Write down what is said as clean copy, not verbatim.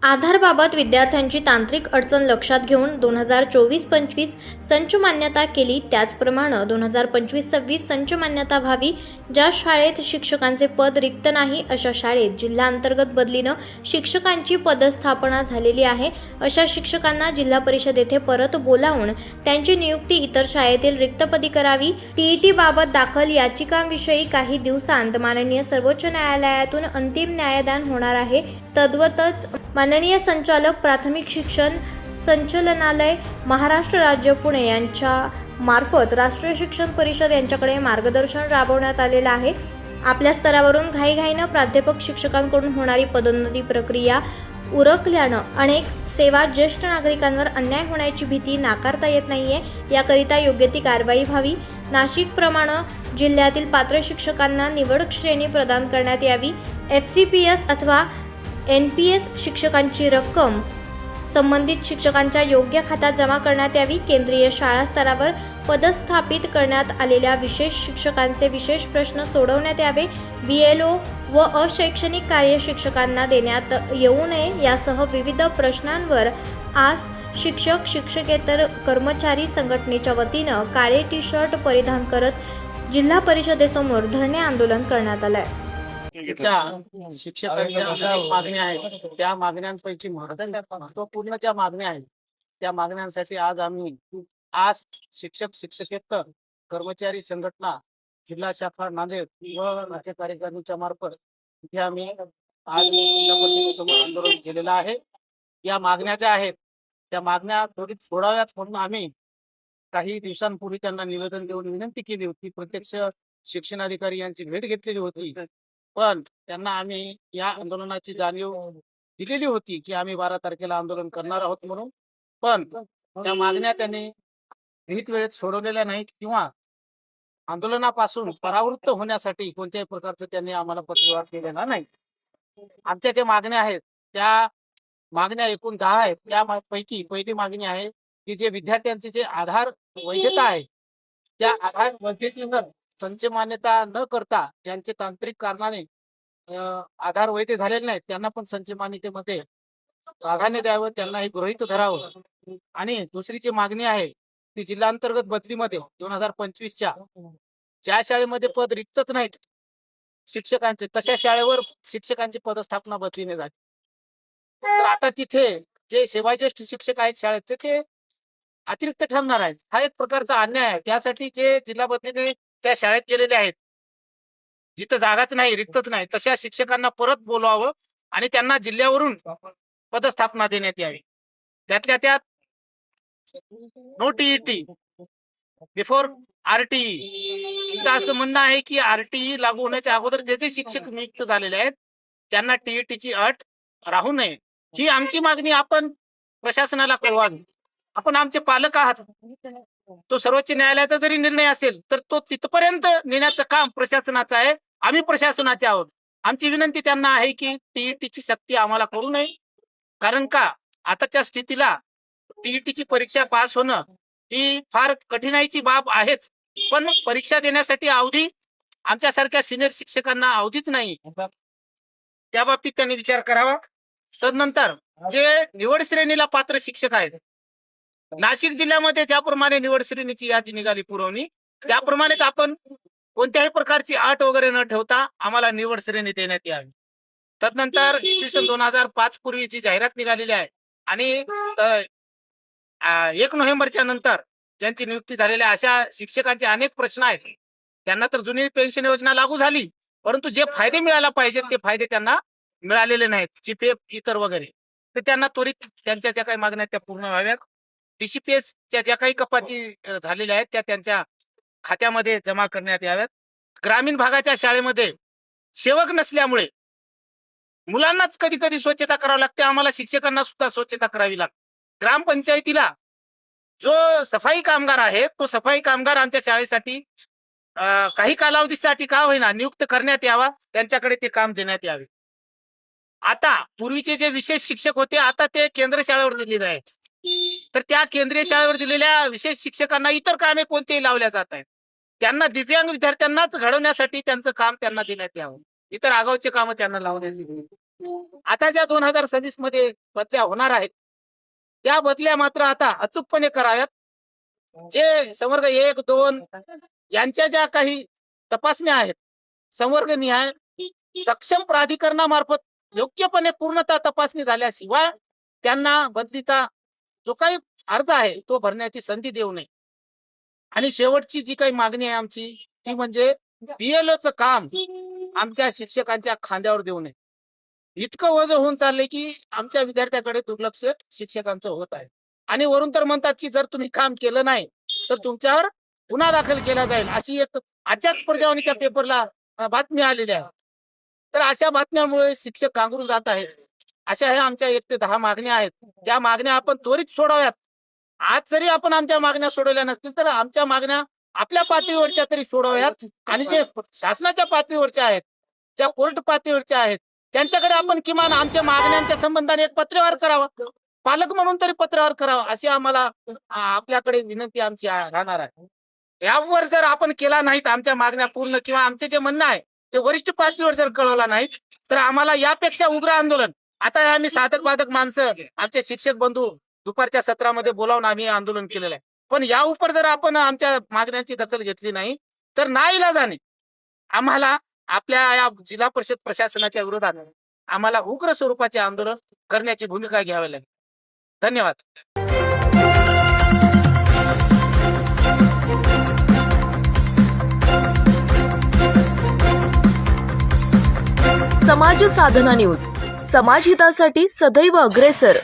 आधारबाबत विद्यार्थ्यांची तांत्रिक अडचण लक्षात घेऊन 2024-25 संच मान्यता केली। त्याचप्रमाणे 2025-26 संच मान्यता व्हावी। ज्या शाळेत शिक्षकांचे पद रिक्त नाही अशा शाळेत जिल्हा अंतर्गत बदलीनं शिक्षकांची पदस्थापना झालेली आहे। अशा शिक्षकांना जिल्हा परिषद येथे परत बोलावून त्यांची नियुक्ती इतर शाळेतील रिक्तपदी करावी। टीईटी बाबत दाखल याचिकांविषयी काही दिवसांत माननीय सर्वोच्च न्यायालयातून अंतिम न्यायदान होणार आहे। तद्वतच माननीय संचालक प्राथमिक शिक्षण संचालनालय महाराष्ट्र राज्य पुणे यांच्या मार्फत राष्ट्रीय शिक्षण परिषद यांच्याकडे मार्गदर्शन राबवण्यात आलेलं आहे। आपल्या स्तरावरून घाईघाईनं प्राध्यापक शिक्षकांकडून होणारी पदोन्नती प्रक्रिया उरकल्यानं अनेक सेवा ज्येष्ठ नागरिकांवर अन्याय होण्याची भीती नाकारता येत नाहीये। याकरिता योग्य ती कारवाई व्हावी। नाशिक प्रमाणे जिल्ह्यातील पात्र शिक्षकांना निवड श्रेणी प्रदान करण्यात यावी। FCPS अथवा NPS शिक्षकांची रक्कम संबंधित शिक्षकांच्या योग्य खात्यात जमा करण्यात यावी। केंद्रीय शाळा स्तरावर पदस्थापित करण्यात आलेल्या विशेष शिक्षकांचे विशेष प्रश्न सोडवण्यात यावे। BLO व अशैक्षणिक कार्य शिक्षकांना देण्यात येऊ नये यासह विविध प्रश्नांवर आज शिक्षक शिक्षकेतर कर्मचारी संघटनेच्या वतीनं काळे टी-शर्ट परिधान करत जिल्हा परिषदेसमोर धरणे आंदोलन करण्यात आलं आहे। शिक्षकांच्या अनेक मागण्या आहेत। त्या मागण्यांपैकी महत्त्वपूर्ण ज्या मागण्या आहेत त्या मागण्यांसाठी आज शिक्षक शिक्षकेतर कर्मचारी संघटना जिल्हा शाखा नांदेड व राज्य कार्यकारिणीच्या मार्फत इथे आम्ही आज जिल्हा परिषदेसमोर आंदोलन केलेलं आहे। या मागण्या ज्या आहेत त्या मागण्या त्वरित सोडाव्यात म्हणून आम्ही काही दिवसांपूर्वी त्यांना निवेदन देऊन विनंती केली होती। प्रत्यक्ष शिक्षणाधिकारी यांची भेट घेतलेली होती, पण त्यांना आम्ही या आंदोलनाची जाणीव दिलेली होती की आम्ही 12 तारखेला आंदोलन करणार आहोत म्हणून, पण त्या मागण्या त्यांनी विहित वेळेत सोडवलेल्या नाहीत किंवा आंदोलनापासून परावृत्त होण्यासाठी कोणत्याही प्रकारचं त्यांनी आम्हाला पत्रव्यवहार केलेला नाही। आमच्या ज्या मागण्या आहेत त्या मागण्या एकूण 10 आहेत। त्यापैकी पहिली मागणी आहे की जे विद्यार्थ्यांचे जे आधार वैधता आहे त्या आधार वैधतेवर संच मान्यता न करता ज्यांचे तांत्रिक कारणाने आधार वैध झालेले नाहीत त्यांना पण संच मान्यतेमध्ये प्राधान्य द्यावं, त्यांना हे गृहीत धरावं। आणि दुसरीची मागणी आहे ती जिल्हा अंतर्गत बदलीमध्ये 2025च्या ज्या शाळेमध्ये पद रिक्तच नाहीत शिक्षकांचे तशा शाळेवर शिक्षकांची पदस्थापना बदलीने झाली। तर आता तिथे जे सेवाज्येष्ठ शिक्षक आहेत शाळेत ते अतिरिक्त ठरणार आहेत। हा एक प्रकारचा अन्याय आहे। त्यासाठी जे जिल्हा बदलीने त्या शाळेत गेलेले आहेत जिथं जागाच नाही रिक्तच नाही तशा शिक्षकांना परत बोलवावं आणि त्यांना जिल्ह्यावरून पदस्थापना देण्यात यावी। त्यातल्या त्यात नो टीईटी बिफोर RTE असं म्हणणं आहे की RTE लागू होण्याच्या अगोदर जे जे शिक्षक नियुक्त झालेले आहेत त्यांना टीईटीची अट राहू नये ही आमची मागणी आपण प्रशासनाला कळवावी। आपण आमचे पालक आहात। तो सर्वोच्च न्यायालयाचा जरी निर्णय असेल तर तो तिथपर्यंत नेण्याचं काम प्रशासनाचं आहे। आम्ही प्रशासनाचे आहोत। आमची विनंती त्यांना आहे की टीईटीची सक्ती आम्हाला करू नये, कारण का आताच्या स्थितीला टीईटीची परीक्षा पास होणं ही फार कठीणाईची बाब आहेच, पण परीक्षा देण्यासाठी अवधी आमच्यासारख्या सिनियर शिक्षकांना अवधीच नाही। त्या बाबतीत त्यांनी विचार करावा। तदनंतर जे निवड श्रेणीला पात्र शिक्षक आहेत नाशिक जिल्ह्यामध्ये ज्याप्रमाणे निवड श्रेणीची यादी निघाली पुरवणी त्याप्रमाणेच आपण कोणत्याही प्रकारची अट वगैरे न ठेवता आम्हाला निवड श्रेणी देण्यात यावी। तदनंतर इसवी 2005 पूर्वी जी जाहिरात निघालेली आहे आणि 1 नोव्हेंबरच्या नंतर ज्यांची नियुक्ती झालेल्या अशा शिक्षकांचे अनेक प्रश्न आहेत। त्यांना तर जुनी पेन्शन योजना लागू झाली, परंतु जे फायदे मिळायला पाहिजेत ते फायदे त्यांना मिळालेले नाहीत, GPF इतर वगैरे। तर त्यांना त्वरित त्यांच्या ज्या काही मागण्या त्या पूर्ण व्हाव्यात। DCPS च्या ज्या काही कपाती झालेल्या आहेत त्या त्यांच्या खात्यामध्ये जमा करण्यात याव्यात। ग्रामीण भागाच्या शाळेमध्ये सेवक नसल्यामुळे मुलांनाच कधी कधी स्वच्छता करावी लागते, आम्हाला शिक्षकांना सुद्धा स्वच्छता करावी लागते। ग्रामपंचायतीला जो सफाई कामगार आहे तो सफाई कामगार आमच्या शाळेसाठी काही कालावधीसाठी का होईना नियुक्त करण्यात यावा, त्यांच्याकडे ते काम देण्यात यावे। आता पूर्वीचे जे विशेष शिक्षक होते आता ते केंद्र शाळेवर दिलेले आहेत, तर त्या केंद्रीय शाळेवर दिलेल्या विशेष शिक्षकांना इतर कामे कोणतेही लावल्या जात आहेत। त्यांना दिव्यांग विद्यार्थ्यांनाच घडवण्यासाठी त्यांचं काम त्यांना देण्यात यावं, इतर आगाऊचे काम त्यांना लावण्याची आता ज्या 2026 मध्ये बदल्या होणार आहेत त्या बदल्या मात्र आता अचूकपणे कराव्यात. जे संवर्ग 1, 2 यांच्या ज्या काही तपासण्या आहेत संवर्ग निहाय सक्षम प्राधिकरणामार्फत योग्यपणे पूर्णतः तपासणी झाल्याशिवाय त्यांना बदलीचा जो काही अर्ज आहे तो भरण्याची संधी देऊ नये. आणि शेवटची जी काही मागणी आहे आमची ती म्हणजे BLOचं काम आमच्या शिक्षकांच्या खांद्यावर देऊ नये. इतकं वजन होऊन चाललंय की आमच्या विद्यार्थ्याकडे दुर्लक्ष शिक्षकांचं होत आहे. आणि वरून तर म्हणतात की जर तुम्ही काम केलं नाही तर तुमच्यावर गुन्हा दाखल केला जाईल, अशी एक आजच्याच प्रजावाणीच्या पेपरला बातमी आलेली आहे. तर अशा बातम्यांमुळे शिक्षक गांगरून जात आहेत. अशा ह्या आमच्या 1 ते 10 मागण्या आहेत. त्या मागण्या आपण त्वरित सोडवाव्यात. आज जरी आपण आमच्या मागण्या सोडवल्या नसतील तर आमच्या मागण्या आपल्या पातळीवरच्या तरी सोडवाव्यात. आणि जे शासनाच्या पातळीवरच्या आहेत, ज्या कोर्ट पातळीवरच्या आहेत, त्यांच्याकडे आपण किमान आमच्या मागण्यांच्या संबंधाने एक पत्रव्यवहार करावा, पालक म्हणून तरी पत्रव्यवहार करावा, अशी आम्हाला आपल्याकडे विनंती आमची राहणार आहे. यावर जर आपण केला नाहीत आमच्या मागण्या पूर्ण किंवा आमचे जे म्हणणं आहे ते वरिष्ठ पातळीवर जर कळवला नाही तर आम्हाला यापेक्षा उग्र आंदोलन, आता आम्ही साधक बाधक माणसं आमचे शिक्षक बंधू दुपारच्या सत्रामध्ये बोलावून आम्ही आंदोलन केलेलं आहे. पण या उपर जर आपण आमच्या मागण्यांची दखल घेतली नाही तर नाईलाजाने आम्हाला आपल्या या जिल्हा परिषद प्रशासनाच्या विरोधात आम्हाला उग्र स्वरूपाचे आंदोलन करण्याची भूमिका घ्यावी लागेल. धन्यवाद. समाज साधना न्यूज, समाजहितासाठी सदैव अग्रेसर.